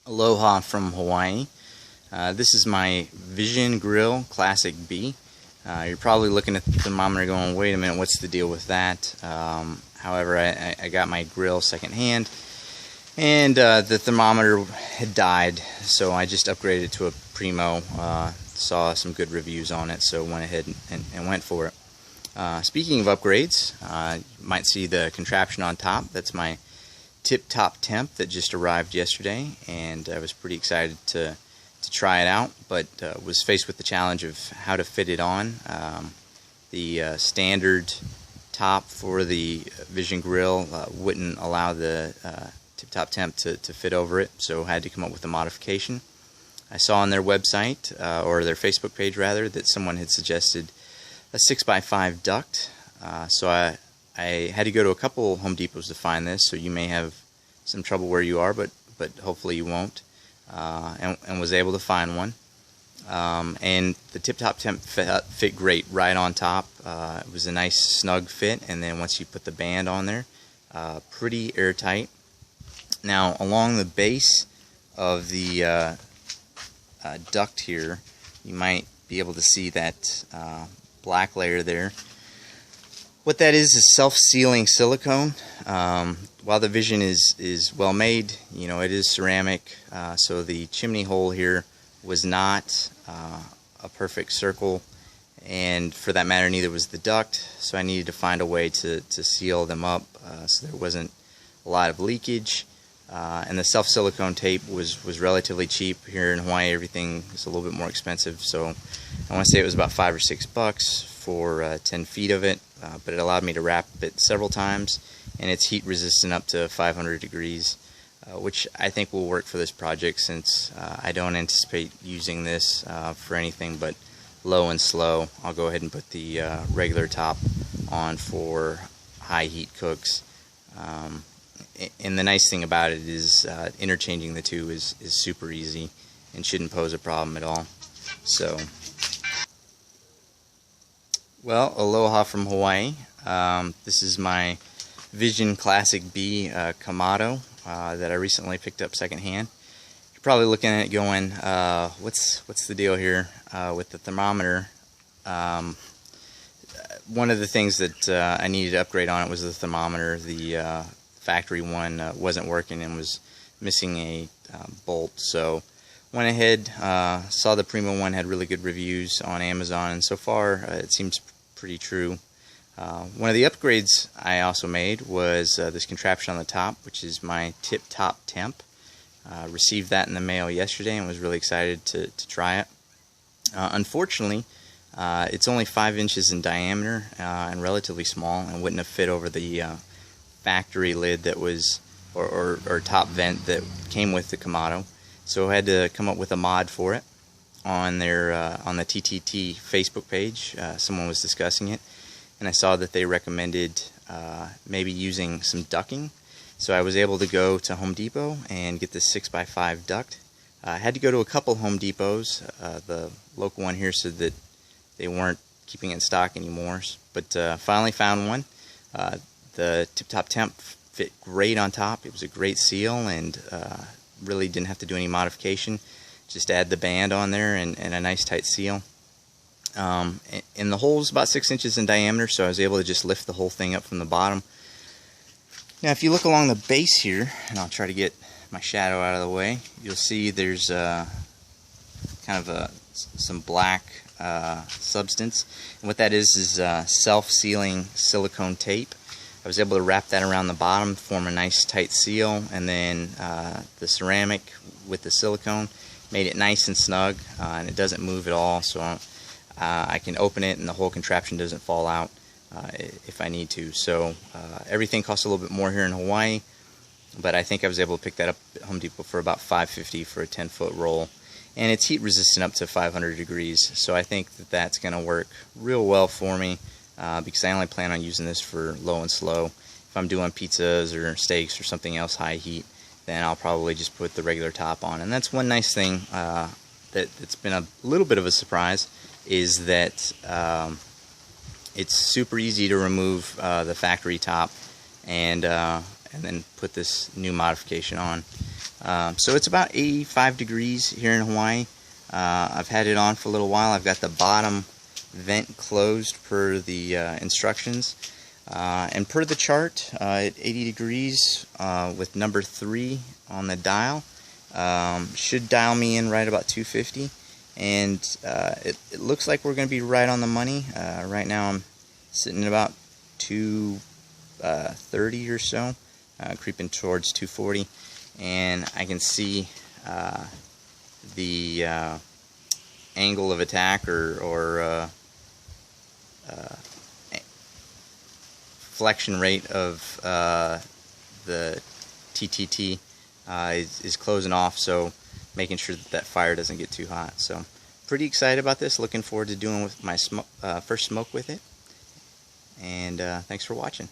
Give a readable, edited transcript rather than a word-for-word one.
Aloha from Hawaii. This is my Vision Classic-B. You're probably looking at the thermometer going, wait a minute, what's the deal with that? However, I got my grill secondhand, and the thermometer had died, so I just upgraded it to a Primo. Saw some good reviews on it, so went ahead and went for it. Speaking of upgrades, you might see the contraption on top. That's my Tip Top Temp that just arrived yesterday, and I was pretty excited to try it out, but was faced with the challenge of how to fit it on. The standard top for the Vision Grill wouldn't allow the Tip Top Temp to fit over it, so had to come up with a modification. I saw on their website, or their Facebook page rather, that someone had suggested a 6x5 duct, so I had to go to a couple Home Depots to find this, so you may have some trouble where you are, but hopefully you won't, and was able to find one. And the Tip Top Temp fit great right on top. It was a nice snug fit, and then once you put the band on there, pretty airtight. Now along the base of the duct here, you might be able to see that black layer there. What that is self-sealing silicone. While the Vision is well made, you know, it is ceramic, so the chimney hole here was not a perfect circle, and for that matter neither was the duct, so I needed to find a way to seal them up so there wasn't a lot of leakage. And the self-silicone tape was relatively cheap. Here in Hawaii everything is a little bit more expensive, so I want to say it was about $5 or $6 for 10 feet of it, but it allowed me to wrap it several times, and it's heat resistant up to 500 degrees, which I think will work for this project, since I don't anticipate using this for anything but low and slow. I'll go ahead and put the regular top on for high heat cooks. And the nice thing about it is interchanging the two is super easy and shouldn't pose a problem at all. So, well, aloha from Hawaii. This is my Vision Classic-B Kamado that I recently picked up secondhand. You're probably looking at it going, what's the deal here with the thermometer? One of the things that I needed to upgrade on it was the thermometer. The factory one wasn't working and was missing a bolt, so went ahead, saw the Primo one had really good reviews on Amazon, and so far it seems pretty true. One of the upgrades I also made was this contraption on the top, which is my Tip Top Temp. Received that in the mail yesterday and was really excited to try it. Unfortunately, it's only 5 inches in diameter and relatively small, and wouldn't have fit over the factory lid that was, or top vent that came with the Kamado. So I had to come up with a mod for it. On their on the TTT Facebook page, someone was discussing it, and I saw that they recommended maybe using some ducking. So I was able to go to Home Depot and get this 6x5 duct. I had to go to a couple Home Depots. The local one here said that they weren't keeping it in stock anymore, but finally found one. The Tip Top Temp fit great on top. It was a great seal, and really didn't have to do any modification. Just add the band on there and a nice tight seal. And the hole is about 6 inches in diameter, so I was able to just lift the whole thing up from the bottom. Now if you look along the base here, and I'll try to get my shadow out of the way, you'll see there's kind of some black substance. And what that is self-sealing silicone tape. I was able to wrap that around the bottom, form a nice tight seal, and then the ceramic with the silicone made it nice and snug, and it doesn't move at all, so I can open it and the whole contraption doesn't fall out if I need to. So everything costs a little bit more here in Hawaii, but I think I was able to pick that up at Home Depot for about $5.50 for a 10-foot roll, and it's heat resistant up to 500 degrees, so I think that that's going to work real well for me. Because I only plan on using this for low and slow. If I'm doing pizzas or steaks or something else high heat, then I'll probably just put the regular top on. And that's one nice thing that's been a little bit of a surprise, is that it's super easy to remove the factory top and then put this new modification on. So it's about 85 degrees here in Hawaii. I've had it on for a little while. I've got the bottom vent closed per the instructions. And per the chart, at 80 degrees with number 3 on the dial, should dial me in right about 250. And it looks like we're going to be right on the money. Right now I'm sitting at about 230 or so, creeping towards 240. And I can see the angle of attack or flexion rate of the TTT is closing off, so making sure that fire doesn't get too hot. So pretty excited about this, looking forward to doing with my first smoke with it, and thanks for watching.